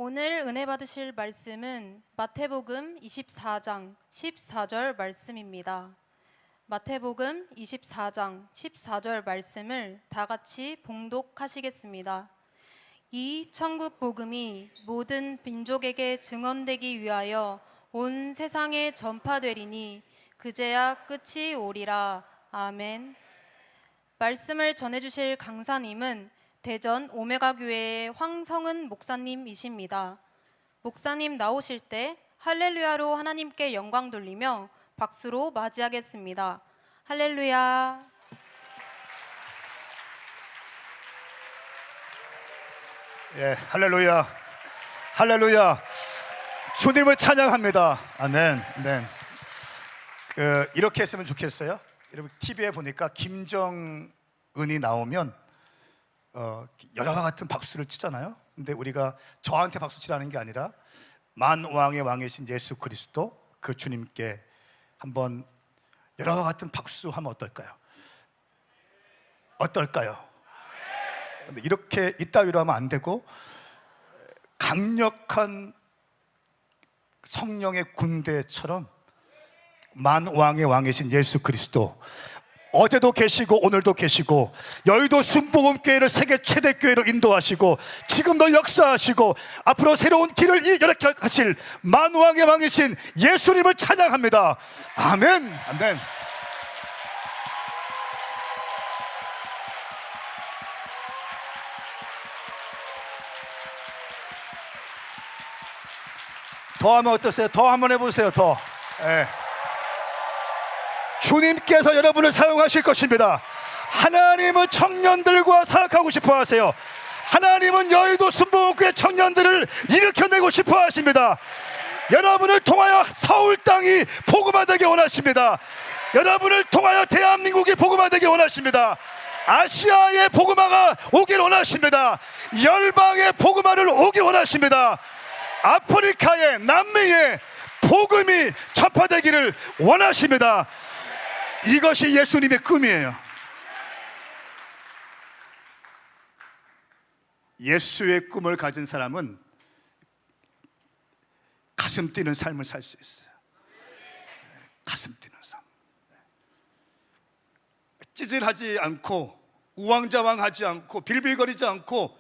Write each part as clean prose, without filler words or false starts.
오늘 은혜 받으실 말씀은 마태복음 24장 14절 말씀입니다. 마태복음 24장 14절 말씀을 다 같이 봉독하시겠습니다. 이 천국 복음이 모든 민족에게 증언되기 위하여 온 세상에 전파되리니 그제야 끝이 오리라. 아멘. 말씀을 전해주실 강사님은 대전 오메가 교회의 황성은 목사님이십니다. 목사님 나오실 때 할렐루야로 하나님께 영광 돌리며 박수로 맞이하겠습니다. 할렐루야. 예, 할렐루야, 할렐루야. 주님을 찬양합니다. 아멘, 아멘. 이렇게 했으면 좋겠어요. 여러분 TV에 보니까 김정은이 나오면 여러와 같은 박수를 치잖아요. 근데 우리가 저한테 박수 치라는 게 아니라 만왕의 왕이신 예수 그리스도 그 주님께 한번 여러와 같은 박수 하면 어떨까요? 어떨까요? 근데 이렇게 이따위로 하면 안 되고 강력한 성령의 군대처럼 만왕의 왕이신 예수 그리스도, 어제도 계시고 오늘도 계시고 여의도 순복음교회를 세계 최대 교회로 인도하시고 지금도 역사하시고 앞으로 새로운 길을 열어가실 만왕의 왕이신 예수님을 찬양합니다. 아멘, 아멘. 더 하면 어떠세요? 더 한번 해보세요. 더. 예. 주님께서 여러분을 사용하실 것입니다. 하나님은 청년들과 사역하고 싶어 하세요. 하나님은 여의도 순복음교회 청년들을 일으켜내고 싶어 하십니다. 여러분을 통하여 서울 땅이 복음화되게 원하십니다. 여러분을 통하여 대한민국이 복음화되게 원하십니다. 아시아의 복음화가 오길 원하십니다. 열방의 복음화를 오길 원하십니다. 아프리카의, 남미의 복음이 전파되기를 원하십니다. 이것이 예수님의 꿈이에요. 예수의 꿈을 가진 사람은 가슴 뛰는 삶을 살 수 있어요. 가슴 뛰는 삶. 찌질하지 않고 우왕좌왕하지 않고 빌빌거리지 않고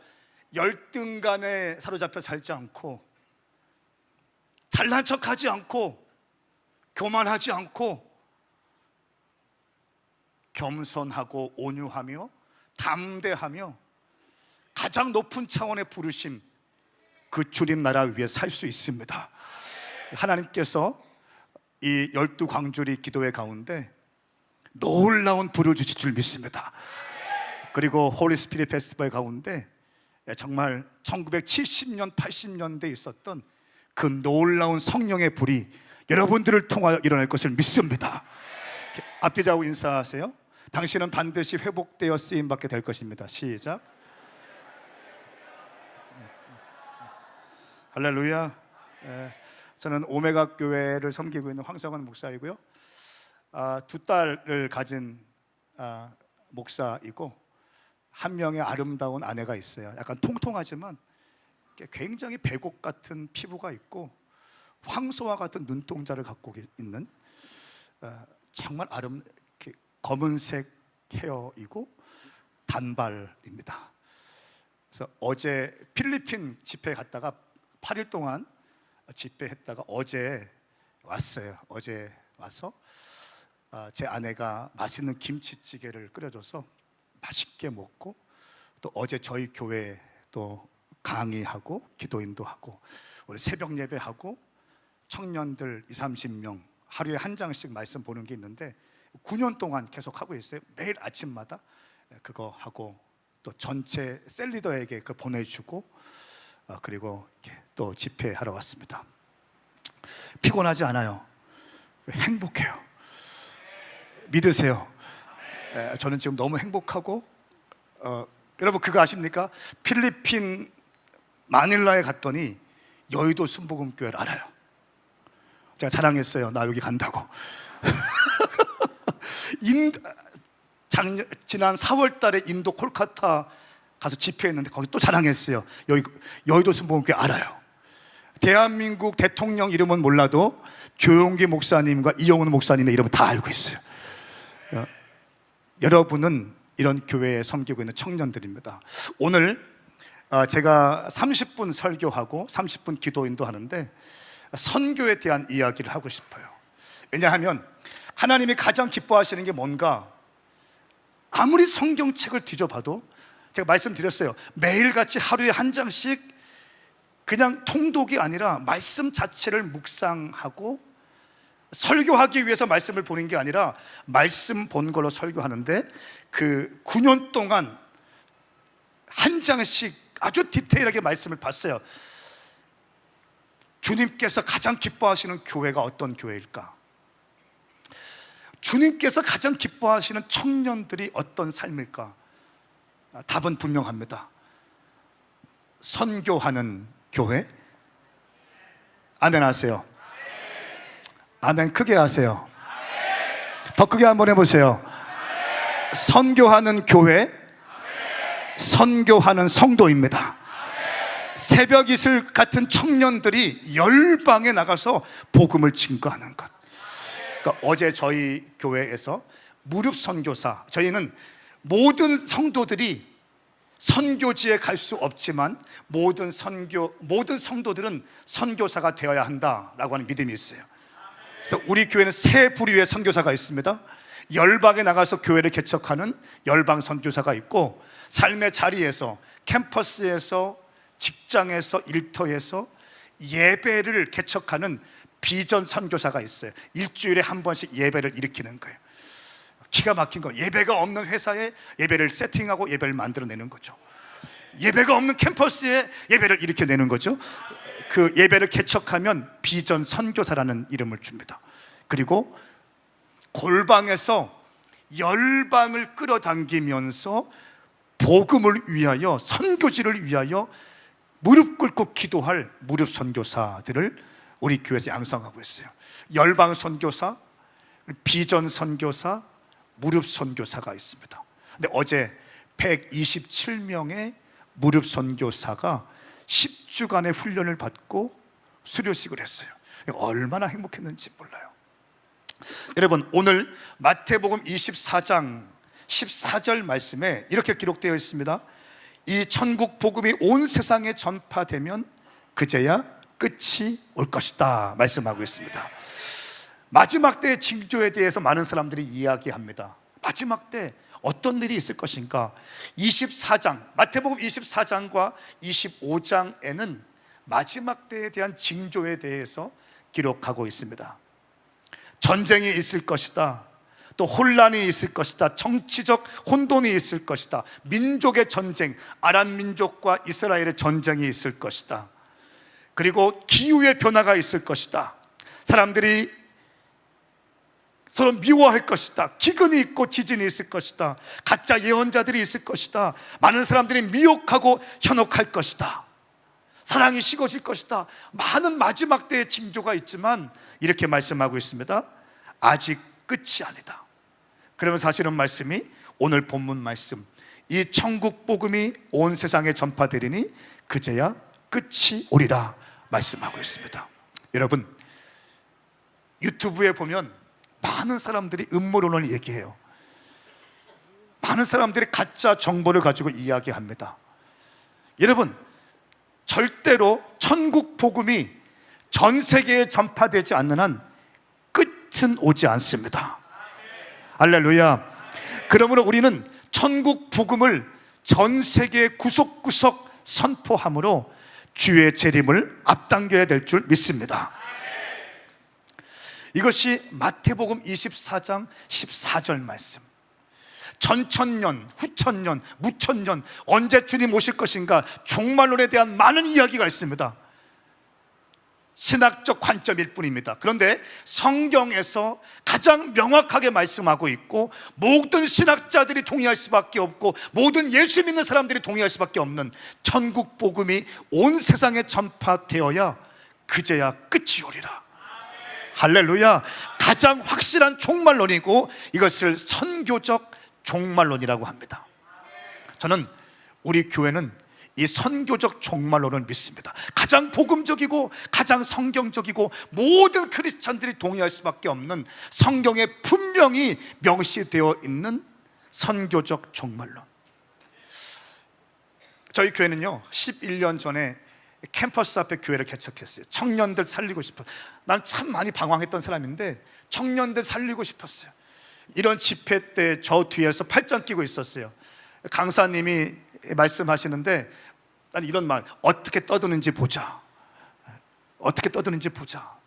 열등감에 사로잡혀 살지 않고 잘난 척하지 않고 교만하지 않고 겸손하고 온유하며 담대하며 가장 높은 차원의 부르심, 그 주님 나라 위에 살 수 있습니다. 하나님께서 이 12광주리 기도회 가운데 놀라운 불을 주실 줄 믿습니다. 그리고 홀리 스피릿 페스티벌 가운데 정말 1970년, 80년대에 있었던 그 놀라운 성령의 불이 여러분들을 통하여 일어날 것을 믿습니다. 앞뒤 좌우 인사하세요. 당신은 반드시 회복되어 쓰임받게 될 것입니다. 시작. 할렐루야. 저는 오메가 교회를 섬기고 있는 황성은 목사이고요. 두 딸을 가진 목사이고 한 명의 아름다운 아내가 있어요. 약간 통통하지만 굉장히 배곡 같은 피부가 있고 황소와 같은 눈동자를 갖고 있는 정말 검은색 헤어이고 단발입니다. 그래서 어제 필리핀 집회 갔다가 8일 동안 집회했다가 어제 왔어요. 어제 와서 제 아내가 맛있는 김치찌개를 끓여줘서 맛있게 먹고, 또 어제 저희 교회 또 강의하고 기도인도 하고 우리 새벽 예배하고 청년들 20-30명 하루에 한 장씩 말씀 보는 게 있는데 9년 동안 계속 하고 있어요. 매일 아침마다 그거 하고 또 전체 셀리더에게 그거 보내주고 그리고 또 집회하러 왔습니다. 피곤하지 않아요. 행복해요. 믿으세요. 저는 지금 너무 행복하고 여러분 그거 아십니까? 필리핀 마닐라에 갔더니 여의도 순복음교회를 알아요. 제가 자랑했어요. 나 여기 간다고. 지난 4월 달에 인도 콜카타 가서 집회했는데 거기 또 자랑했어요. 여의도 순복음교회 알아요. 대한민국 대통령 이름은 몰라도 조용기 목사님과 이용훈 목사님의 이름은 다 알고 있어요. 여러분은 이런 교회에 섬기고 있는 청년들입니다. 오늘 제가 30분 설교하고 30분 기도 인도하는데 선교에 대한 이야기를 하고 싶어요. 왜냐하면 하나님이 가장 기뻐하시는 게 뭔가, 아무리 성경책을 뒤져봐도 제가 말씀드렸어요. 매일같이 하루에 한 장씩 그냥 통독이 아니라 말씀 자체를 묵상하고, 설교하기 위해서 말씀을 보는 게 아니라 말씀 본 걸로 설교하는데, 그 9년 동안 한 장씩 아주 디테일하게 말씀을 봤어요. 주님께서 가장 기뻐하시는 교회가 어떤 교회일까? 주님께서 가장 기뻐하시는 청년들이 어떤 삶일까? 답은 분명합니다. 선교하는 교회? 아멘 하세요. 아멘 크게 하세요. 더 크게 한번 해보세요. 선교하는 교회, 선교하는 성도입니다. 새벽 이슬 같은 청년들이 열방에 나가서 복음을 증거하는 것. 그러니까 어제 저희 교회에서 무릎 선교사, 저희는 모든 성도들이 선교지에 갈 수 없지만 모든 성도들은 선교사가 되어야 한다라고 하는 믿음이 있어요. 그래서 우리 교회는 세 부류의 선교사가 있습니다. 열방에 나가서 교회를 개척하는 열방 선교사가 있고, 삶의 자리에서, 캠퍼스에서, 직장에서, 일터에서 예배를 개척하는 비전 선교사가 있어요. 일주일에 한 번씩 예배를 일으키는 거예요. 기가 막힌 거. 예배가 없는 회사에 예배를 세팅하고 예배를 만들어내는 거죠. 예배가 없는 캠퍼스에 예배를 일으켜내는 거죠. 그 예배를 개척하면 비전 선교사라는 이름을 줍니다. 그리고 골방에서 열방을 끌어당기면서 복음을 위하여, 선교지를 위하여 무릎 꿇고 기도할 무릎 선교사들을 우리 교회에서 양성하고 있어요. 열방 선교사, 비전 선교사, 무릎 선교사가 있습니다. 근데 어제 127명의 무릎 선교사가 10주간의 훈련을 받고 수료식을 했어요. 얼마나 행복했는지 몰라요. 여러분, 오늘 마태복음 24장 14절 말씀에 이렇게 기록되어 있습니다. 이 천국 복음이 온 세상에 전파되면 그제야 끝이 올 것이다 말씀하고 있습니다. 마지막 때의 징조에 대해서 많은 사람들이 이야기합니다. 마지막 때 어떤 일이 있을 것인가? 24장, 마태복음 24장과 25장에는 마지막 때에 대한 징조에 대해서 기록하고 있습니다. 전쟁이 있을 것이다, 또 혼란이 있을 것이다, 정치적 혼돈이 있을 것이다, 민족의 전쟁, 아람 민족과 이스라엘의 전쟁이 있을 것이다, 그리고 기후의 변화가 있을 것이다, 사람들이 서로 미워할 것이다, 기근이 있고 지진이 있을 것이다, 가짜 예언자들이 있을 것이다, 많은 사람들이 미혹하고 현혹할 것이다, 사랑이 식어질 것이다. 많은 마지막 때의 징조가 있지만 이렇게 말씀하고 있습니다. 아직 끝이 아니다. 그러면서 하시는 말씀이 오늘 본문 말씀, 이 천국 복음이 온 세상에 전파되리니 그제야 끝이 오리라 말씀하고 있습니다. 여러분, 유튜브에 보면 많은 사람들이 음모론을 얘기해요. 많은 사람들이 가짜 정보를 가지고 이야기합니다. 여러분, 절대로 천국 복음이 전 세계에 전파되지 않는 한 끝은 오지 않습니다. 할렐루야. 그러므로 우리는 천국 복음을 전 세계 구석구석 선포함으로 주의 재림을 앞당겨야 될 줄 믿습니다. 이것이 마태복음 24장 14절 말씀. 전천년, 후천년, 무천년, 언제 주님 오실 것인가, 종말론에 대한 많은 이야기가 있습니다. 신학적 관점일 뿐입니다. 그런데 성경에서 가장 명확하게 말씀하고 있고, 모든 신학자들이 동의할 수밖에 없고, 모든 예수 믿는 사람들이 동의할 수밖에 없는 천국 복음이 온 세상에 전파되어야 그제야 끝이 오리라. 할렐루야. 가장 확실한 종말론이고, 이것을 선교적 종말론이라고 합니다. 저는 우리 교회는 이 선교적 종말론을 믿습니다. 가장 복음적이고 가장 성경적이고 모든 크리스찬들이 동의할 수밖에 없는 성경에 분명히 명시되어 있는 선교적 종말론. 저희 교회는요 11년 전에 캠퍼스 앞에 교회를 개척했어요. 청년들 살리고 싶어. 난 참 많이 방황했던 사람인데 청년들 살리고 싶었어요. 이런 집회 때 저 뒤에서 팔짱 끼고 있었어요. 강사님이 말씀하시는데 난 이런 말, 어떻게 떠드는지 보자, 어떻게 떠드는지 보자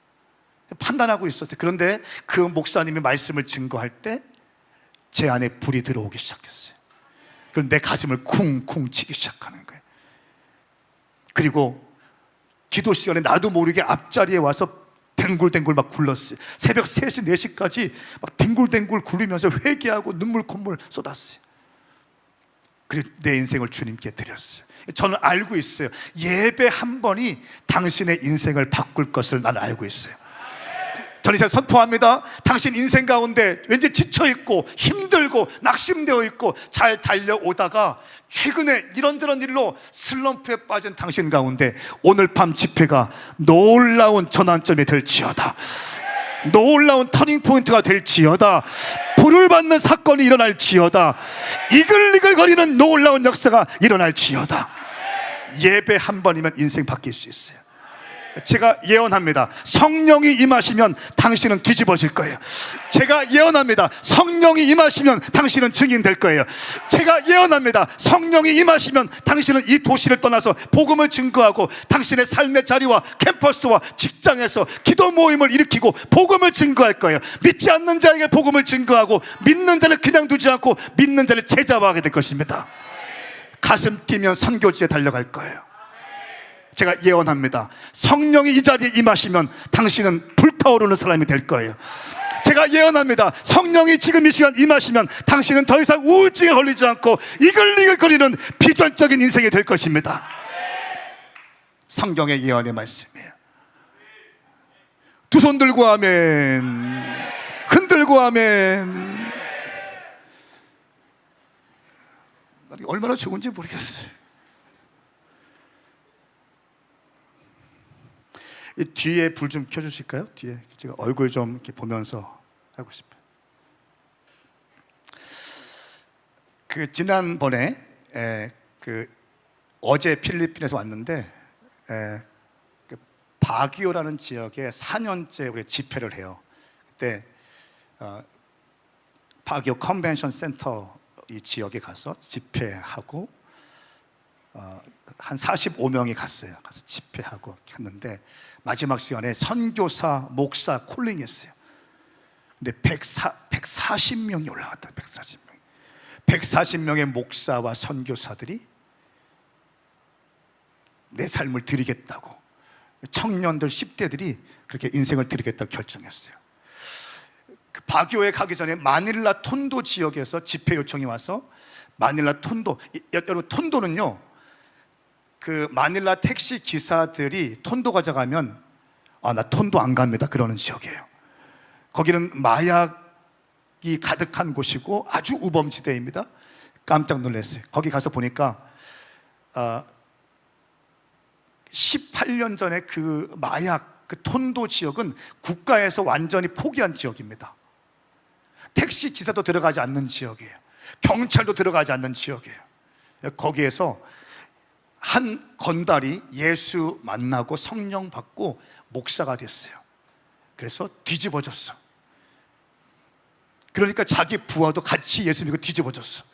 판단하고 있었어요. 그런데 그 목사님이 말씀을 증거할 때 제 안에 불이 들어오기 시작했어요. 그럼 내 가슴을 쿵쿵 치기 시작하는 거예요. 그리고 기도 시간에 나도 모르게 앞자리에 와서 댕굴댕굴 막 굴렀어요. 새벽 3시, 4시까지 막 댕굴댕굴 굴리면서 회개하고 눈물 콧물 쏟았어요. 그리고 내 인생을 주님께 드렸어요. 저는 알고 있어요. 예배 한 번이 당신의 인생을 바꿀 것을 나는 알고 있어요. 저는 이제 선포합니다. 당신 인생 가운데 왠지 지쳐있고 힘들고 낙심되어 있고 잘 달려오다가 최근에 이런저런 일로 슬럼프에 빠진 당신 가운데 오늘 밤 집회가 놀라운 전환점이 될지어다. 놀라운 터닝포인트가 될지어다. 불을 받는 사건이 일어날지어다. 이글이글거리는 놀라운 역사가 일어날지어다. 예배 한 번이면 인생 바뀔 수 있어요. 제가 예언합니다. 성령이 임하시면 당신은 뒤집어질 거예요. 제가 예언합니다. 성령이 임하시면 당신은 증인될 거예요. 제가 예언합니다. 성령이 임하시면 당신은 이 도시를 떠나서 복음을 증거하고 당신의 삶의 자리와 캠퍼스와 직장에서 기도 모임을 일으키고 복음을 증거할 거예요. 믿지 않는 자에게 복음을 증거하고 믿는 자를 그냥 두지 않고 믿는 자를 제자화하게 될 것입니다. 가슴 뛰면 선교지에 달려갈 거예요. 제가 예언합니다. 성령이 이 자리에 임하시면 당신은 불타오르는 사람이 될 거예요. 제가 예언합니다. 성령이 지금 이 시간 임하시면 당신은 더 이상 우울증에 걸리지 않고 이글이글거리는 비전적인 인생이 될 것입니다. 성경의 예언의 말씀이에요. 두 손 들고 아멘, 흔들고 아멘. 얼마나 좋은지 모르겠어요. 이 뒤에 불 좀 켜주실까요? 뒤에 제가 얼굴 좀 이렇게 보면서 하고 싶어요. 그 지난번에 어제 필리핀에서 왔는데 그 바기오라는 지역에 4년째 우리 집회를 해요. 그때 바기오 컨벤션 센터 이 지역에 가서 집회하고 한 45명이 갔어요. 가서 집회하고 했는데 마지막 시간에 선교사, 목사 콜링이 있어요. 근데 140명이 올라갔다. 140명의 목사와 선교사들이 내 삶을 드리겠다고, 청년들 10대들이 그렇게 인생을 드리겠다고 결정했어요. 그 바기오에 가기 전에 마닐라 톤도 지역에서 집회 요청이 와서 마닐라 톤도, 여러분 톤도는요 그 마닐라 택시 기사들이 톤도 가져가면 나 톤도 안 갑니다 그러는 지역이에요. 거기는 마약이 가득한 곳이고 아주 우범지대입니다. 깜짝 놀랐어요. 거기 가서 보니까 18년 전에 그 마약 그 톤도 지역은 국가에서 완전히 포기한 지역입니다. 택시 기사도 들어가지 않는 지역이에요. 경찰도 들어가지 않는 지역이에요. 거기에서 한 건달이 예수 만나고 성령 받고 목사가 됐어요. 그래서 뒤집어졌어. 그러니까 자기 부하도 같이 예수 믿고 뒤집어졌어.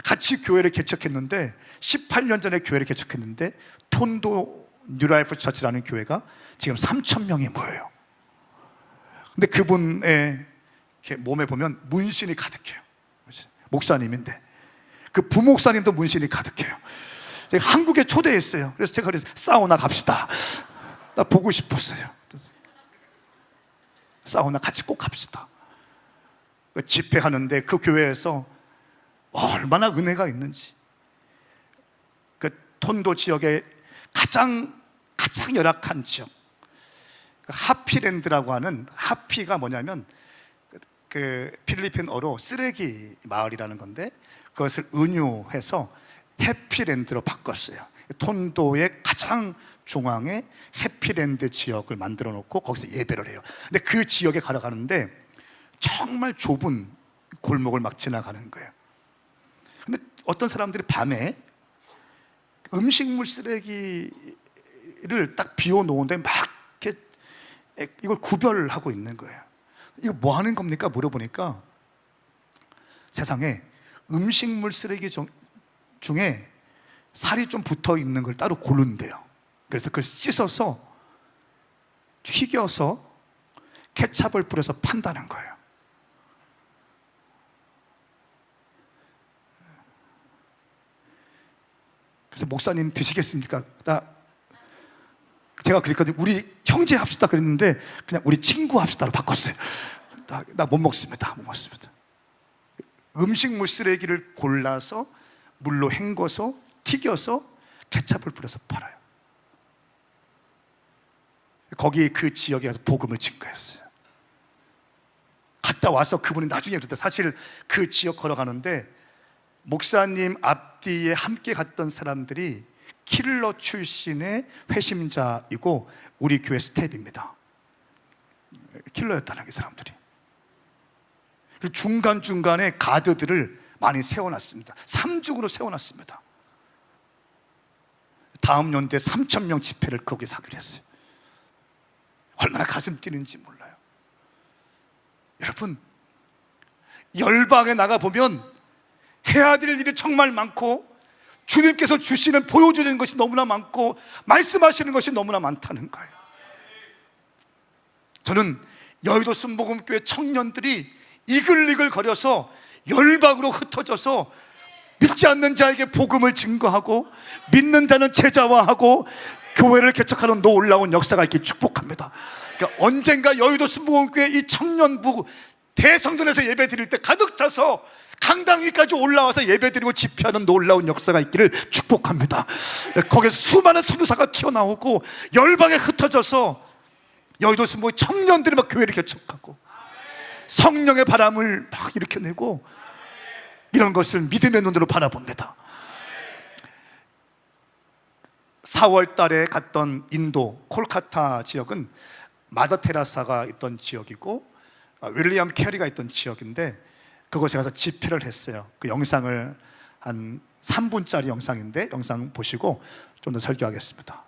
같이 교회를 개척했는데 18년 전에 교회를 개척했는데 톤도 뉴라이프 처치라는 교회가 지금 3,000명이 모여요. 근데 그분의 몸에 보면 문신이 가득해요. 목사님인데 그 부목사님도 문신이 가득해요. 제가 한국에 초대했어요. 그래서 제가 그래서 사우나 갑시다. 나 보고 싶었어요. 사우나 같이 꼭 갑시다. 집회하는데 그 교회에서 얼마나 은혜가 있는지, 그 톤도 지역의 가장 열악한 지역, 하피랜드라고 하는, 하피가 뭐냐면 그 필리핀어로 쓰레기 마을이라는 건데 그것을 은유해서 해피랜드로 바꿨어요. 톤도의 가장 중앙에 해피랜드 지역을 만들어 놓고 거기서 예배를 해요. 근데 그 지역에 걸어가는데 정말 좁은 골목을 막 지나가는 거예요. 근데 어떤 사람들이 밤에 음식물 쓰레기를 딱 비워 놓은데 막 이렇게 이걸 구별하고 있는 거예요. 이거 뭐 하는 겁니까? 물어보니까 세상에 음식물 쓰레기 중에 살이 좀 붙어 있는 걸 따로 고른대요. 그래서 그걸 씻어서 튀겨서 케찹을 뿌려서 판다는 거예요. 그래서 목사님 드시겠습니까? 제가 그랬거든요. 우리 형제 합시다 그랬는데 그냥 우리 친구 합시다로 바꿨어요. 나 못 먹습니다. 못 먹습니다. 음식물 쓰레기를 골라서 물로 헹궈서 튀겨서 케찹을 뿌려서 팔아요. 거기 그 지역에 가서 복음을 증거했어요. 갔다 와서 그분이 나중에 그랬다. 사실 그 지역 걸어가는데 목사님 앞뒤에 함께 갔던 사람들이 킬러 출신의 회심자이고 우리 교회 스텝입니다. 킬러였다는 게 사람들이. 그리고 중간중간에 가드들을 많이 세워놨습니다. 3중으로 세워놨습니다. 다음 연도에 3,000명 집회를 거기서 하기로 했어요. 얼마나 가슴 뛰는지 몰라요. 여러분, 열방에 나가보면 해야 될 일이 정말 많고 주님께서 주시는 보여주는 것이 너무나 많고 말씀하시는 것이 너무나 많다는 거예요. 저는 여의도 순복음교회 청년들이 이글이글 거려서 열방으로 흩어져서 믿지 않는 자에게 복음을 증거하고 믿는 자는 제자화하고 교회를 개척하는 놀라운 역사가 있길 축복합니다. 그러니까 언젠가 여의도 순복음교회 이 청년부 대성전에서 예배 드릴 때 가득 차서 강당 위까지 올라와서 예배드리고 집회하는 놀라운 역사가 있기를 축복합니다. 거기서 수많은 선교사가 튀어나오고 열방에 흩어져서 여의도 순복음 청년들이 막 교회를 개척하고 성령의 바람을 막 일으켜내고 이런 것을 믿음의 눈으로 바라봅니다. 4월 달에 갔던 인도 콜카타 지역은 마더 테라사가 있던 지역이고 윌리엄 캐리가 있던 지역인데 그곳에 가서 집회를 했어요. 그 영상을 한 3분짜리 영상인데 영상 보시고 좀 더 설교하겠습니다.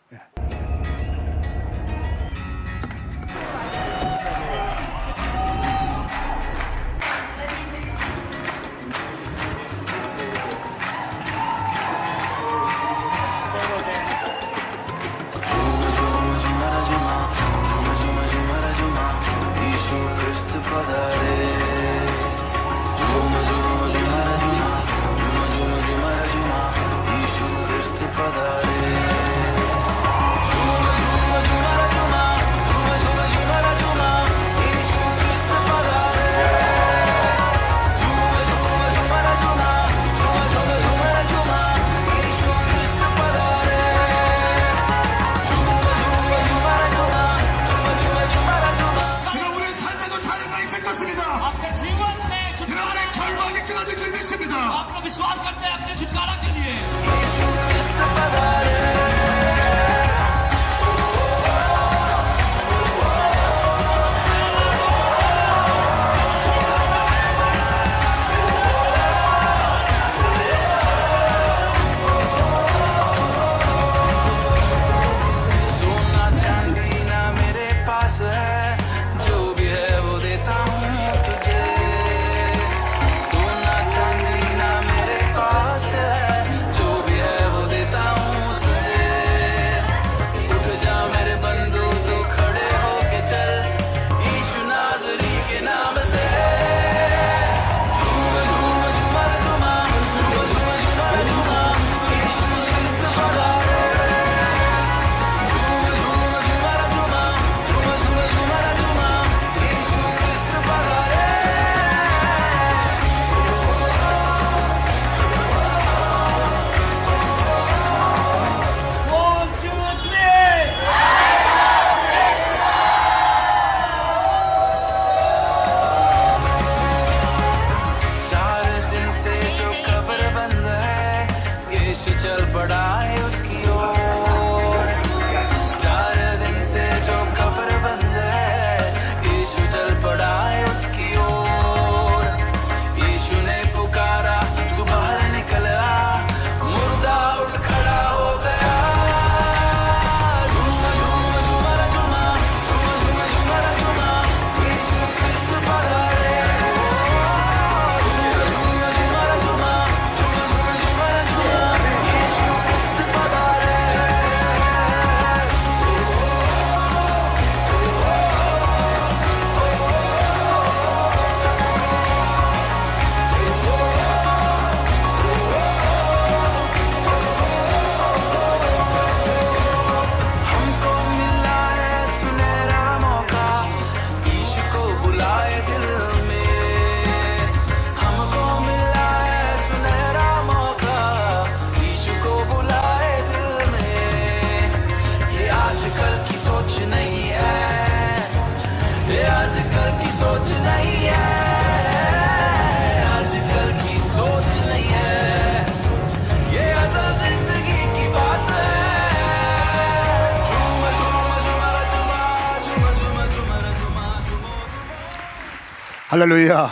할렐루야.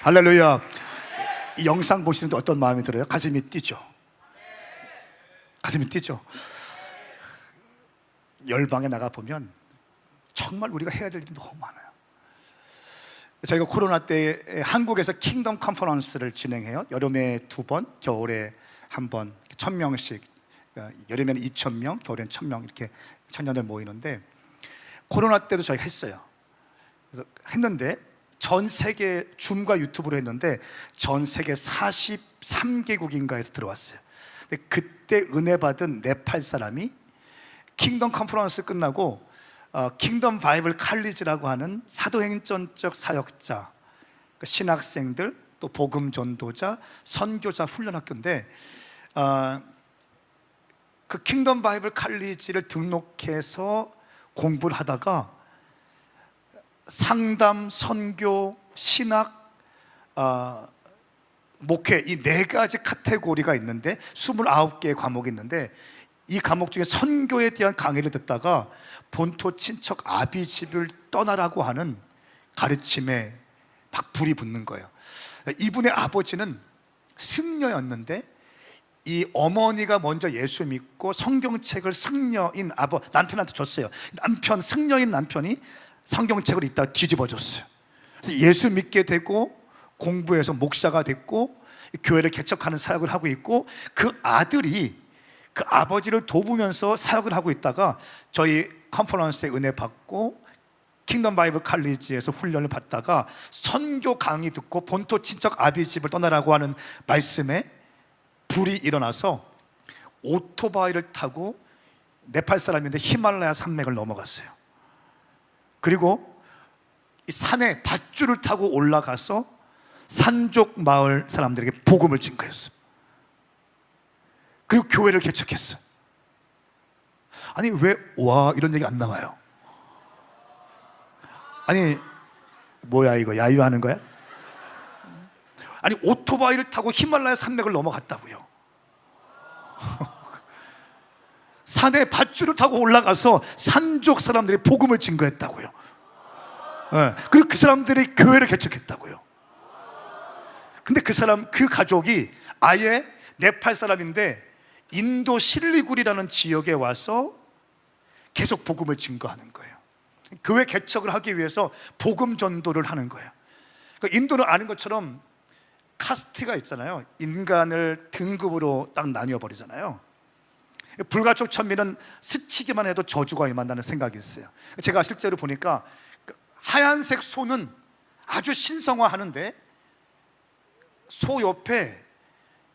할렐루야. 이 영상 보시는데 어떤 마음이 들어요? 가슴이 뛰죠. 가슴이 뛰죠. 열방에 나가 보면 정말 우리가 해야 될 일이 너무 많아요. 저희가 코로나 때 한국에서 킹덤 컨퍼런스를 진행해요. 여름에 2번, 겨울에 1번, 1,000명씩. 여름에는 2,000명, 겨울에는 1,000명 이렇게 청년들 모이는데, 코로나 때도 저희가 했어요. 그래서 했는데 전 세계 줌과 유튜브로 했는데 전 세계 43개국인가에서 들어왔어요. 근데 그때 은혜 받은 네팔 사람이 킹덤 컨퍼런스 끝나고 킹덤 바이블 칼리지라고 하는 사도행전적 사역자, 신학생들, 또 복음 전도자, 선교자 훈련학교인데, 그 킹덤 바이블 칼리지를 등록해서 공부를 하다가 상담, 선교, 신학, 목회, 이 4가지 카테고리가 있는데 29개의 과목이 있는데, 이 과목 중에 선교에 대한 강의를 듣다가 본토 친척 아비집을 떠나라고 하는 가르침에 막 불이 붙는 거예요. 이분의 아버지는 승려였는데 이 어머니가 먼저 예수 믿고 성경책을 승려인 남편한테 줬어요. 승려인 남편이 성경책을 읽다가 뒤집어졌어요. 그래서 예수 믿게 되고 공부해서 목사가 됐고 교회를 개척하는 사역을 하고 있고, 그 아들이 그 아버지를 돕으면서 사역을 하고 있다가 저희 컨퍼런스에 은혜 받고 킹덤 바이블 칼리지에서 훈련을 받다가 선교 강의 듣고 본토 친척 아비집을 떠나라고 하는 말씀에 불이 일어나서 오토바이를 타고 네팔 사람인데 히말라야 산맥을 넘어갔어요. 그리고 이 산에 밧줄을 타고 올라가서 산족 마을 사람들에게 복음을 증거했어요. 그리고 교회를 개척했어요. 아니 왜 와 이런 얘기 안 나와요? 아니 뭐야 이거 야유하는 거야? 아니 오토바이를 타고 히말라야 산맥을 넘어갔다고요. 산에 밧줄을 타고 올라가서 산족 사람들이 복음을 증거했다고요. 네. 그리고 그 사람들이 교회를 개척했다고요. 근데 그 가족이 아예 네팔 사람인데 인도 실리구리라는 지역에 와서 계속 복음을 증거하는 거예요. 교회 개척을 하기 위해서 복음 전도를 하는 거예요. 그러니까 인도는 아는 것처럼 카스트가 있잖아요. 인간을 등급으로 딱 나뉘어 버리잖아요. 불가촉 천민은 스치기만 해도 저주가 임한다는 생각이 있어요. 제가 실제로 보니까 하얀색 소는 아주 신성화하는데 소 옆에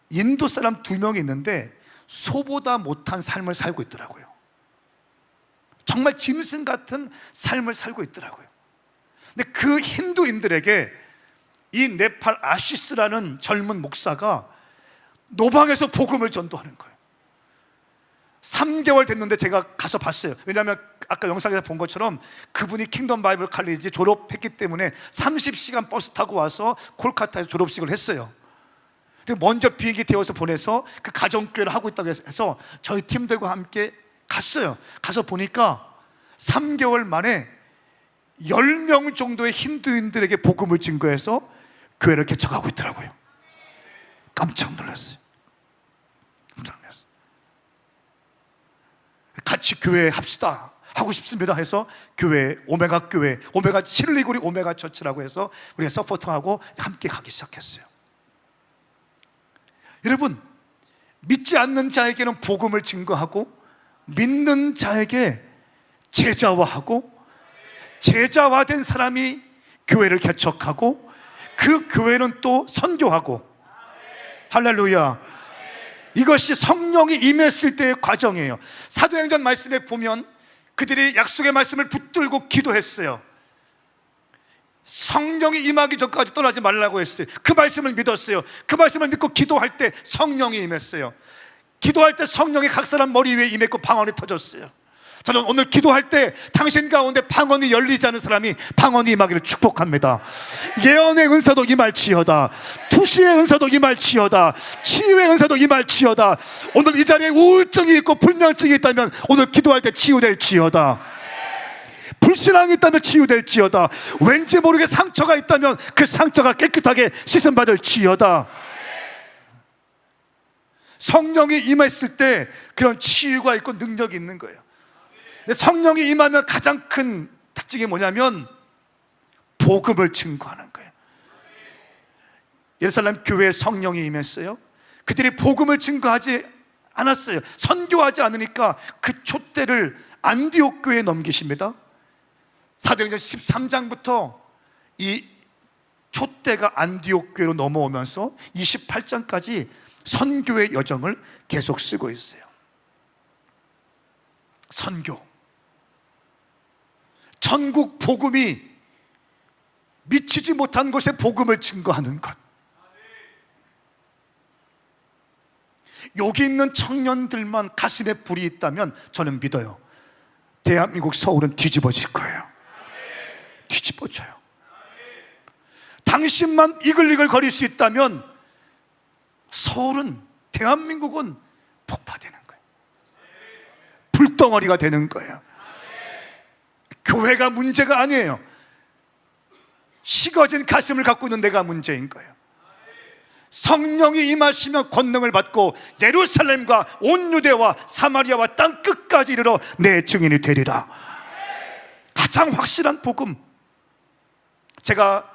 인도 사람 2명이 있는데 소보다 못한 삶을 살고 있더라고요. 정말 짐승 같은 삶을 살고 있더라고요. 근데 그 힌두인들에게 이 네팔 아시스라는 젊은 목사가 노방에서 복음을 전도하는 거예요. 3개월 됐는데 제가 가서 봤어요. 왜냐하면 아까 영상에서 본 것처럼 그분이 킹덤 바이블 칼리지 졸업했기 때문에 30시간 버스 타고 와서 콜카타에서 졸업식을 했어요. 그리고 먼저 비행기 태워서 보내서 그 가정교회를 하고 있다고 해서 저희 팀들과 함께 갔어요. 가서 보니까 3개월 만에 10명 정도의 힌두인들에게 복음을 증거해서 교회를 개척하고 있더라고요. 깜짝 놀랐어요. 깜짝 놀랐어요. 같이 교회 합시다, 하고 싶습니다 해서 교회, 오메가 교회, 오메가 칠리구리 오메가 처치라고 해서 우리가 서포트하고 함께 가기 시작했어요. 여러분, 믿지 않는 자에게는 복음을 증거하고 믿는 자에게 제자화하고, 제자화된 사람이 교회를 개척하고 그 교회는 또 선교하고. 할렐루야. 이것이 성령이 임했을 때의 과정이에요. 사도행전 말씀에 보면 그들이 약속의 말씀을 붙들고 기도했어요. 성령이 임하기 전까지 떠나지 말라고 했어요. 그 말씀을 믿었어요. 그 말씀을 믿고 기도할 때 성령이 임했어요. 기도할 때 성령이 각 사람 머리 위에 임했고 방언이 터졌어요. 저는 오늘 기도할 때 당신 가운데 방언이 열리지 않은 사람이 방언이 임하기를 축복합니다. 예언의 은사도 임할지어다, 투시의 은사도 임할지어다, 치유의 은사도 임할지어다. 오늘 이 자리에 우울증이 있고 불면증이 있다면 오늘 기도할 때 치유될지어다. 불신앙이 있다면 치유될지어다. 왠지 모르게 상처가 있다면 그 상처가 깨끗하게 씻음받을지어다. 성령이 임했을 때 그런 치유가 있고 능력이 있는 거예요. 근데 성령이 임하면 가장 큰 특징이 뭐냐면 복음을 증거하는 거예요. 예루살렘 교회에 성령이 임했어요. 그들이 복음을 증거하지 않았어요. 선교하지 않으니까 그 촛대를 안디옥 교회에 넘기십니다. 사도행전 13장부터 이 촛대가 안디옥 교회로 넘어오면서 28장까지 선교의 여정을 계속 쓰고 있어요. 선교, 전국 복음이 미치지 못한 곳에 복음을 증거하는 것. 여기 있는 청년들만 가슴에 불이 있다면 저는 믿어요. 대한민국 서울은 뒤집어질 거예요. 뒤집어져요. 당신만 이글이글 거릴 수 있다면 서울은, 대한민국은 폭파되는 거예요. 불덩어리가 되는 거예요. 교회가 문제가 아니에요. 식어진 가슴을 갖고 있는 내가 문제인 거예요. 성령이 임하시면 권능을 받고 예루살렘과 온 유대와 사마리아와 땅 끝까지 이르러 내 증인이 되리라. 가장 확실한 복음. 제가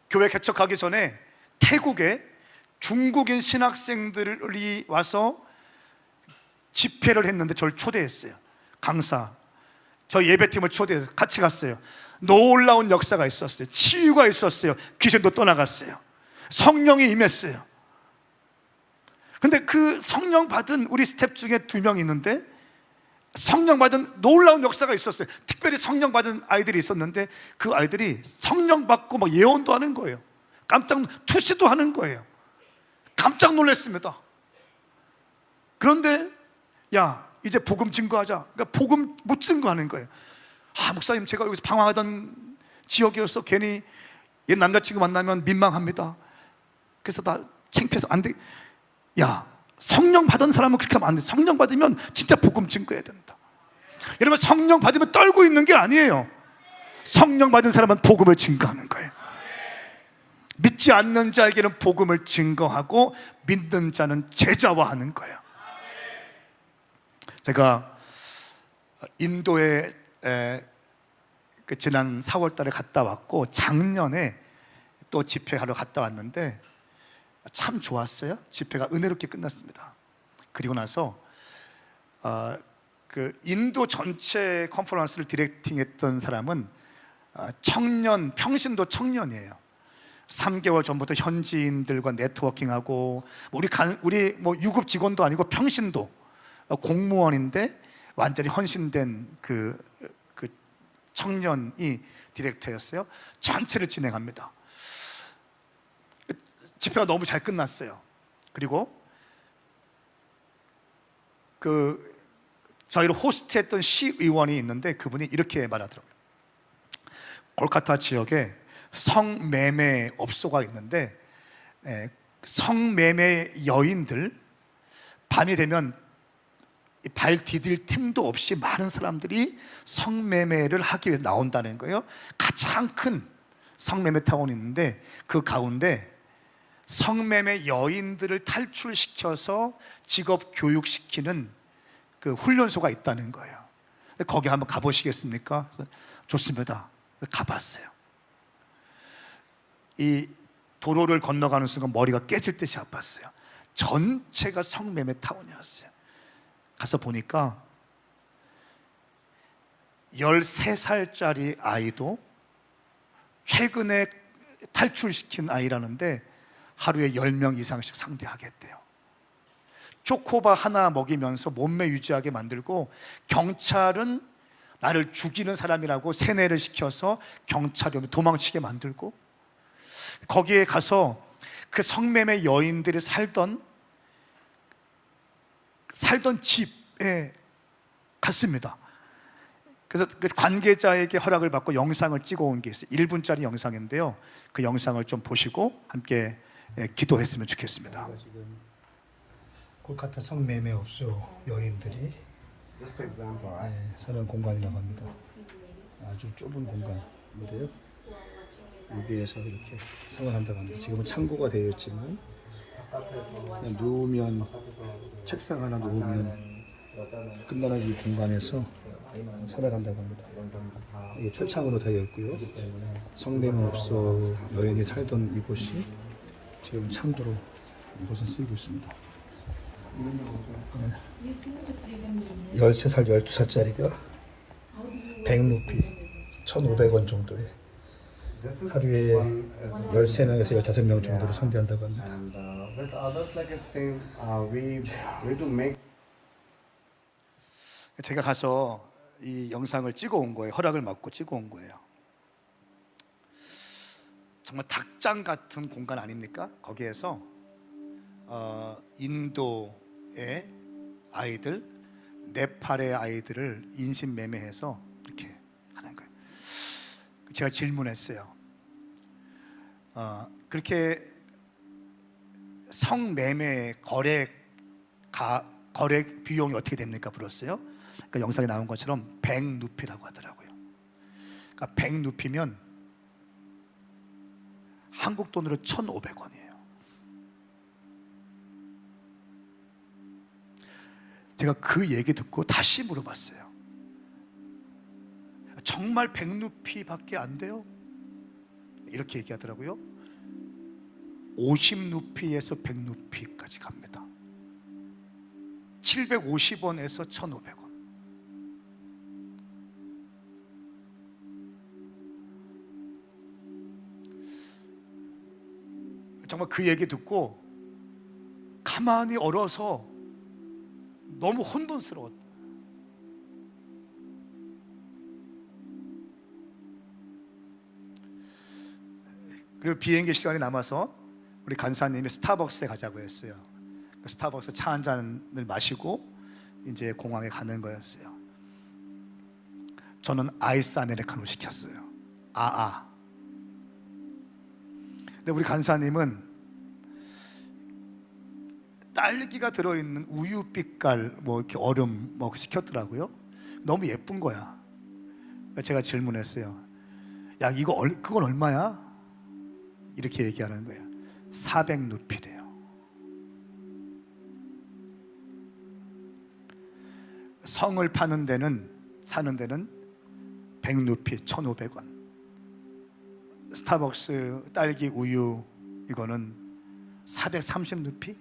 교회 개척하기 전에 태국에 중국인 신학생들이 와서 집회를 했는데 저를 초대했어요. 강사, 저 예배팀을 초대해서 같이 갔어요. 놀라운 역사가 있었어요. 치유가 있었어요. 귀신도 떠나갔어요. 성령이 임했어요. 근데 그 성령 받은 우리 스텝 중에 2명 있는데 성령 받은 놀라운 역사가 있었어요. 특별히 성령 받은 아이들이 있었는데 그 아이들이 성령 받고 막 예언도 하는 거예요. 투시도 하는 거예요. 깜짝 놀랐습니다. 그런데 야, 이제 복음 증거하자. 그러니까 복음 못 증거하는 거예요. 목사님, 제가 여기서 방황하던 지역이어서 괜히 옛 남자친구 만나면 민망합니다. 그래서 나 창피해서 안 돼. 야, 성령 받은 사람은 그렇게 하면 안 돼. 성령 받으면 진짜 복음 증거해야 된다. 여러분, 성령 받으면 떨고 있는 게 아니에요. 성령 받은 사람은 복음을 증거하는 거예요. 믿지 않는 자에게는 복음을 증거하고 믿는 자는 제자화하는 거예요. 제가 인도에 지난 4월 달에 갔다 왔고 작년에 또 집회하러 갔다 왔는데 참 좋았어요. 집회가 은혜롭게 끝났습니다. 그리고 나서 그 인도 전체 컨퍼런스를 디렉팅했던 사람은 청년, 평신도 청년이에요. 3개월 전부터 현지인들과 네트워킹하고 우리 뭐 유급 직원도 아니고 평신도 공무원인데 완전히 헌신된 그 청년이 디렉터였어요. 전체를 진행합니다. 집회가 너무 잘 끝났어요. 그리고 저희를 호스트했던 시의원이 있는데 그분이 이렇게 말하더라고요. 콜카타 지역에 성매매 업소가 있는데 성매매 여인들 밤이 되면 발 디딜 틈도 없이 많은 사람들이 성매매를 하기 위해 나온다는 거예요. 가장 큰 성매매 타운이 있는데 그 가운데 성매매 여인들을 탈출시켜서 직업 교육시키는 그 훈련소가 있다는 거예요. 거기 한번 가보시겠습니까? 좋습니다. 가봤어요. 이 도로를 건너가는 순간 머리가 깨질 듯이 아팠어요. 전체가 성매매 타운이었어요. 가서 보니까 13살짜리 아이도 최근에 탈출시킨 아이라는데 하루에 10명 이상씩 상대하겠대요. 초코바 하나 먹이면서 몸매 유지하게 만들고 경찰은 나를 죽이는 사람이라고 세뇌를 시켜서 경찰이 도망치게 만들고 거기에 가서 그 성매매 여인들이 살던 집에 갔습니다. 그래서 그 관계자에게 허락을 받고 영상을 찍어 온 게 있어요. 1분짜리 영상인데요. 그 영상을 좀 보시고 함께 기도했으면 좋겠습니다. 지금 콜카타 성매매 업소 여인들이 사는 공간이라고 합니다. 아주 좁은 공간인데요. 여기에서 이렇게 생활한다고 합니다. 지금은 창고가 되어 있지만 그냥 누우면 책상 하나 놓으면 끝나는 이 공간에서 살아간다고 합니다. 이게 철창으로 되어 있고요. 성매매업소 여인이 살던 이곳이 지금 창고로 이곳은 쓰이고 있습니다. 13살, 12살짜리가 100루피, 1,500원 정도에 하루에 13명에서 15명 정도로 상대한다고 합니다. With others, like it's same, we do make 제가 가서 이 영상을 찍어 온 거예요. 허락을 받고 찍어 온 거예요. 정말 닭장 같은 공간 아닙니까? 거기에서 인도의 아이들, 네팔의 아이들을 인신매매해서 이렇게 하는 거예요. 제가 질문했어요. 그렇게 성매매 거래 비용이 어떻게 됩니까? 물었어요. 그러니까 영상에 나온 것처럼 100루피라고 하더라고요. 그러니까 100루피면 한국 돈으로 1,500원이에요. 제가 그 얘기 듣고 다시 물어봤어요. 정말 100루피밖에 안 돼요? 이렇게 얘기하더라고요. 50루피에서 100루피까지 갑니다. 750원에서 1,500원. 정말 그 얘기 듣고 가만히 얼어서 너무 혼돈스러웠다. 그리고 비행기 시간이 남아서 우리 간사님이 스타벅스에 가자고 했어요. 스타벅스 차 한 잔을 마시고 이제 공항에 가는 거였어요. 저는 아이스 아메리카노 시켰어요. 근데 우리 간사님은 딸기가 들어있는 우유 빛깔 뭐 이렇게 얼음 뭐 시켰더라고요. 너무 예쁜 거야. 제가 질문했어요. 야, 그건 얼마야? 이렇게 얘기하는 거예요. 400루피래요. 성을 사는 데는 100루피, 1,500원. 스타벅스 딸기 우유 이거는 430루피?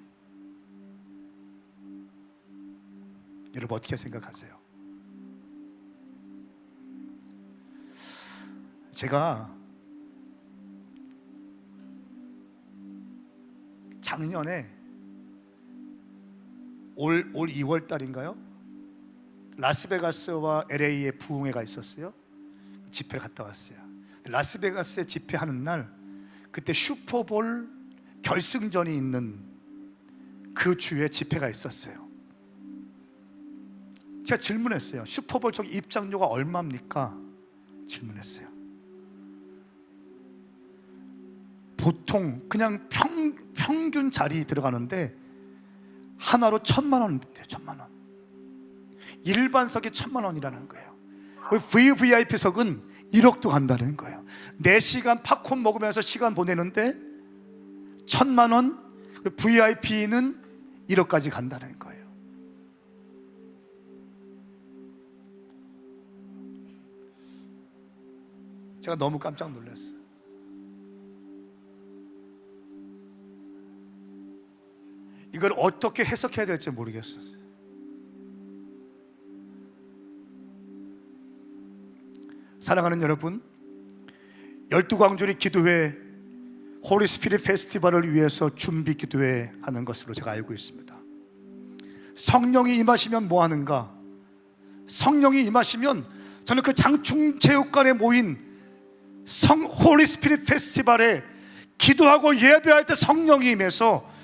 여러분 어떻게 생각하세요? 제가 작년에 올 2월 달인가요? 라스베가스와 LA에 부흥회가 있었어요. 집회를 갔다 왔어요. 라스베가스에 집회하는 날 그때 슈퍼볼 결승전이 있는 그 주에 집회가 있었어요. 제가 질문했어요. 슈퍼볼 저기 입장료가 얼마입니까? 질문했어요. 보통 그냥 평균 자리 들어가는데 하나로 1,000만 원, 1,000만 원. 일반석이 1,000만 원이라는 거예요. VVIP석은 1억도 간다는 거예요. 4시간 팝콘 먹으면서 시간 보내는데 1,000만 원, VIP는 1억까지 간다는 거예요. 제가 너무 깜짝 놀랐어요. 이걸 어떻게 해석해야 될지 모르겠어요. 사랑하는 여러분, 12광주리 기도회 홀리 스피릿 페스티벌을 위해서 준비 기도회 하는 것으로 제가 알고 있습니다. 성령이 임하시면 뭐 하는가? 성령이 임하시면 저는 그 장충체육관에 모인 홀리 스피릿 페스티벌에 기도하고 예배할 때 성령이 임해서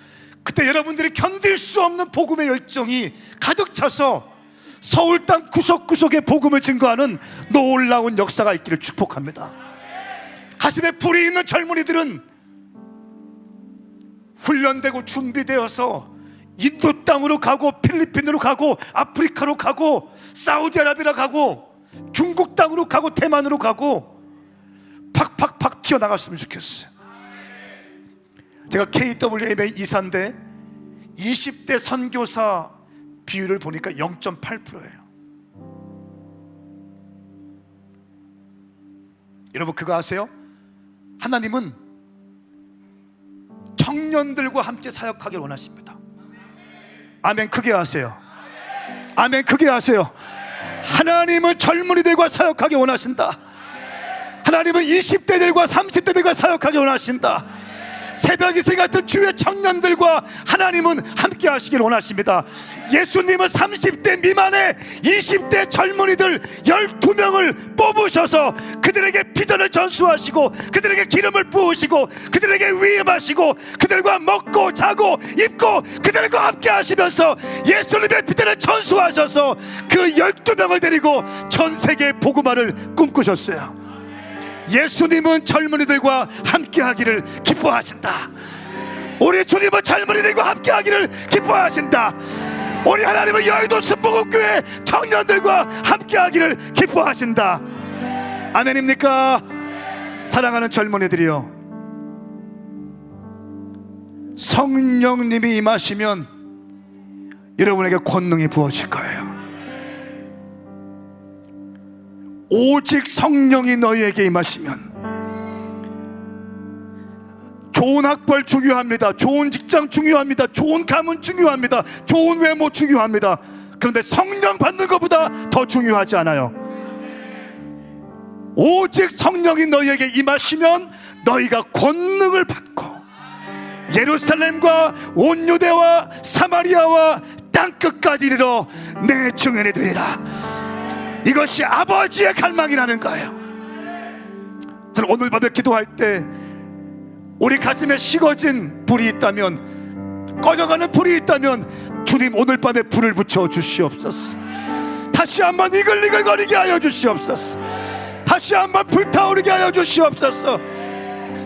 그때 여러분들이 견딜 수 없는 복음의 열정이 가득 차서 서울 땅 구석구석에 복음을 증거하는 놀라운 역사가 있기를 축복합니다. 가슴에 불이 있는 젊은이들은 훈련되고 준비되어서 인도 땅으로 가고 필리핀으로 가고 아프리카로 가고 사우디아라비아로 가고 중국 천국 땅으로 가고 대만으로 가고 팍팍팍 튀어나갔으면 좋겠어요. 제가 KWM의 이사인데 20대 선교사 비율을 보니까 0.8%예요. 여러분 그거 아세요? 하나님은 청년들과 함께 사역하길 원하십니다. 아멘. 크게 하세요. 아멘. 크게 하세요. 하나님은 젊은이들과 사역하기 원하신다. 하나님은 20대들과 30대들과 사역하기 원하신다. 새벽 이슬 같은 주의 청년들과 하나님은 함께 하시길 원하십니다. 예수님은 30대 미만의 20대 젊은이들 12명을 뽑으셔서 그들에게 비전을 전수하시고 그들에게 기름을 부으시고 그들에게 위임하시고 그들과 먹고 자고 입고 그들과 함께 하시면서 예수님의 비전을 전수하셔서 그 12명을 데리고 전 세계 복음화를 꿈꾸셨어요. 예수님은 젊은이들과 함께하기를 기뻐하신다. 우리 주님은 젊은이들과 함께하기를 기뻐하신다. 우리 하나님은 여의도 순복음교회 청년들과 함께하기를 기뻐하신다. 아멘입니까? 사랑하는 젊은이들이여, 성령님이 임하시면 여러분에게 권능이 부어질 거예요. 오직 성령이 너희에게 임하시면. 좋은 학벌 중요합니다. 좋은 직장 중요합니다. 좋은 가문 중요합니다. 좋은 외모 중요합니다. 그런데 성령 받는 것보다 더 중요하지 않아요. 오직 성령이 너희에게 임하시면 너희가 권능을 받고 예루살렘과 온 유대와 사마리아와 땅끝까지 이르러 내 증인이 되리라. 이것이 아버지의 갈망이라는 거예요. 저는 오늘 밤에 기도할 때 우리 가슴에 식어진 불이 있다면, 꺼져가는 불이 있다면 주님 오늘 밤에 불을 붙여 주시옵소서. 다시 한번 이글이글거리게 하여 주시옵소서. 다시 한번 불타오르게 하여 주시옵소서.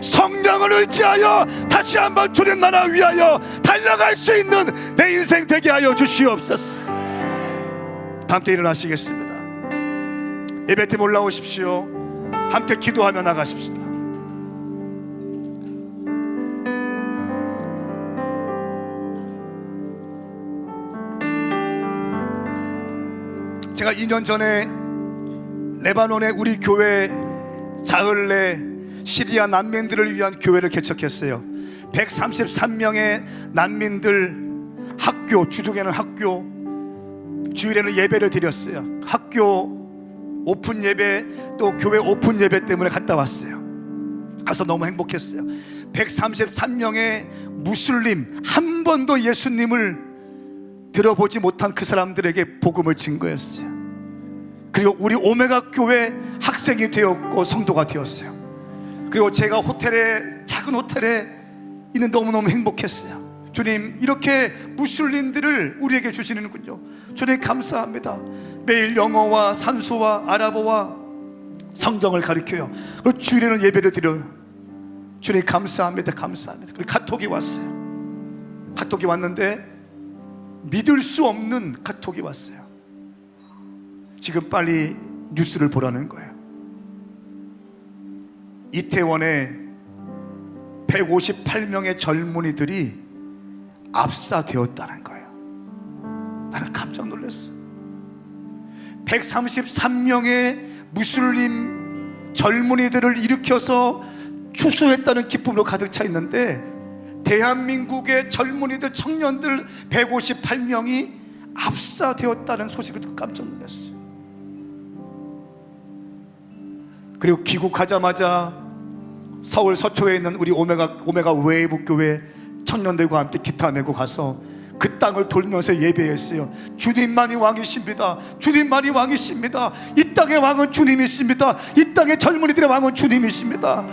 성령을 의지하여 다시 한번 주님 나라 위하여 달려갈 수 있는 내 인생 되게 하여 주시옵소서. 함께 일어나시겠습니다. 예배팀 올라오십시오. 함께 기도하며 나가십시다. 제가 2년 전에 레바논의 우리 교회 자흘내 시리아 난민들을 위한 교회를 개척했어요. 133명의 난민들 학교, 주중에는 학교, 주일에는 예배를 드렸어요. 학교 오픈 예배, 또 교회 오픈 예배 때문에 갔다 왔어요. 가서 너무 행복했어요. 133명의 무슬림, 한 번도 예수님을 들어보지 못한 그 사람들에게 복음을 증거했어요. 그리고 우리 오메가 교회 학생이 되었고 성도가 되었어요. 그리고 제가 작은 호텔에 있는 너무너무 행복했어요. 주님, 이렇게 무슬림들을 우리에게 주시는군요. 주님 감사합니다. 매일 영어와 산수와 아랍어와 성경을 가르쳐요. 그리고 주일에는 예배를 드려요. 주님 감사합니다. 감사합니다. 그리고 카톡이 왔어요. 카톡이 왔는데 믿을 수 없는 카톡이 왔어요. 지금 빨리 뉴스를 보라는 거예요. 이태원에 158명의 젊은이들이 압사되었다는 거예요. 나는 깜짝 놀랐어. 133명의 무슬림 젊은이들을 일으켜서 추수했다는 기쁨으로 가득 차 있는데, 대한민국의 젊은이들, 청년들 158명이 압사되었다는 소식을 듣고 깜짝 놀랐어요. 그리고 귀국하자마자 서울 서초에 있는 우리 오메가 웨이브 교회 청년들과 함께 기타 메고 가서 그 땅을 돌면서 예배했어요. 주님만이 왕이십니다. 주님만이 왕이십니다. 이 땅의 왕은 주님이십니다. 이 땅의 젊은이들의 왕은 주님이십니다.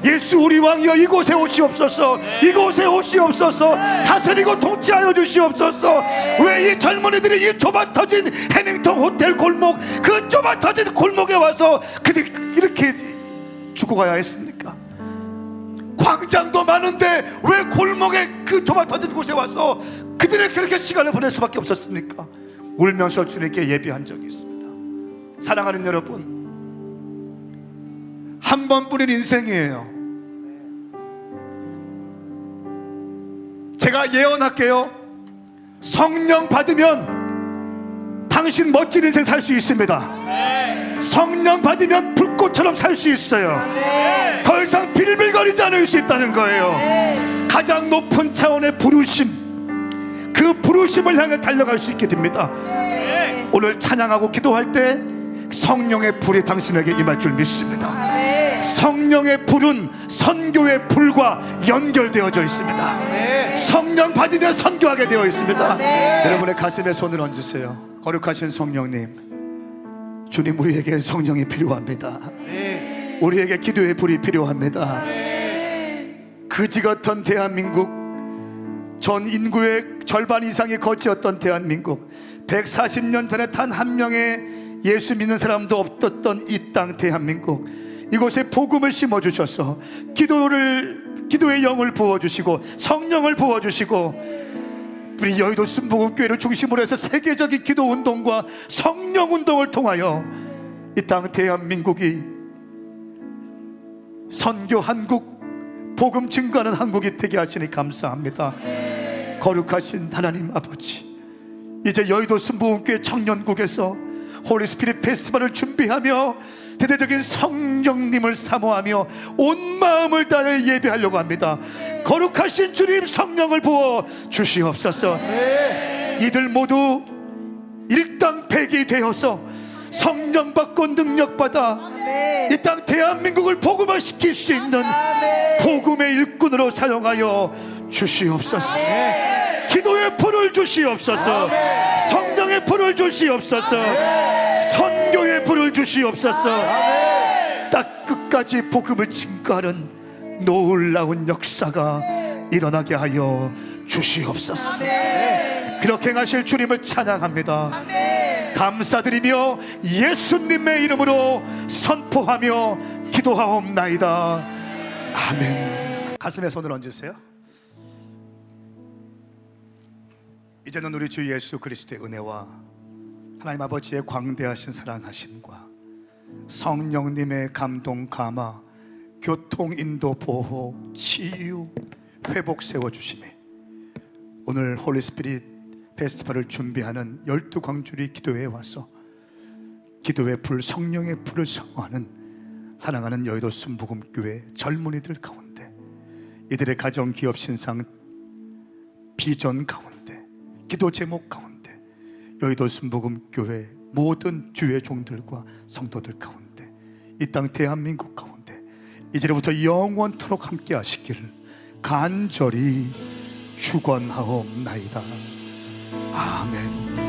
예수 우리 왕이여, 이곳에 오시옵소서. 이곳에 오시옵소서. 다스리고 통치하여 주시옵소서. 왜 이 젊은이들이 이 좁아터진 해밍턴 호텔 골목, 그 좁아터진 골목에 와서 그들이 이렇게 죽어가야 했습니까? 광장도 많은데 왜 골목에 그 좁아터진 곳에 와서 그들이 그렇게 시간을 보낼 수밖에 없었습니까? 울면서 주님께 예배한 적이 있습니다. 사랑하는 여러분, 한 번뿐인 인생이에요. 제가 예언할게요. 성령 받으면 당신 멋진 인생 살 수 있습니다. 성령 받으면 불꽃처럼 살 수 있어요. 더 이상 빌빌거리지 않을 수 있다는 거예요. 가장 높은 차원의 부르심, 그 부르심을 향해 달려갈 수 있게 됩니다. 오늘 찬양하고 기도할 때 성령의 불이 당신에게 임할 줄 믿습니다. 성령의 불은 선교의 불과 연결되어져 있습니다. 성령 받으면 선교하게 되어 있습니다. 여러분의 가슴에 손을 얹으세요. 거룩하신 성령님, 주님, 우리에게 성령이 필요합니다. 우리에게 기도의 불이 필요합니다. 거지 같던 대한민국, 전 인구의 절반 이상이 거지였던 대한민국, 140년 전에 단 한 명의 예수 믿는 사람도 없었던 이 땅 대한민국, 이곳에 복음을 심어주셔서 기도의 영을 부어주시고 성령을 부어주시고, 우리 여의도 순복음교회를 중심으로 해서 세계적인 기도운동과 성령운동을 통하여 이 땅 대한민국이 선교 한국, 복음 증거하는 한국이 되게 하시니 감사합니다. 거룩하신 하나님 아버지, 이제 여의도 순복음교회 청년국에서 홀리스피릿 페스티벌을 준비하며 대대적인 성령님을 사모하며 온 마음을 다해 예배하려고 합니다. 거룩하신 주님, 성령을 부어 주시옵소서. 이들 모두 일당백이 되어서 성령 받고 능력 받아 이 땅 대한민국을 복음화시킬 수 있는 복음의 일꾼으로 사용하여 주시옵소서. 기도의 불을 주시옵소서. 성령의 불을 주시옵소서. 선교의 불을 주시옵소서. 딱 끝까지 복음을 증거하는 놀라운 역사가 일어나게 하여 주시옵소서. 그렇게 하실 주님을 찬양합니다. 감사드리며 예수님의 이름으로 선포하며 기도하옵나이다. 아멘. 가슴에 손을 얹으세요. 이제는 우리 주 예수 그리스도의 은혜와 하나님 아버지의 광대하신 사랑하심과 성령님의 감동 감화, 교통 인도 보호, 치유, 회복 세워주심이 오늘 홀리스피릿 페스티벌을 준비하는 12광주리 기도회에 와서 기도의 불, 성령의 불을 사모하는 사랑하는 여의도 순복음교회 젊은이들 가운데, 이들의 가정, 기업, 신상, 비전 가운데, 기도 제목 가운데, 여의도 순복음교회 모든 주의 종들과 성도들 가운데, 이 땅 대한민국 가운데 이제부터 영원토록 함께 하시기를 간절히 축원하옵나이다. 아멘.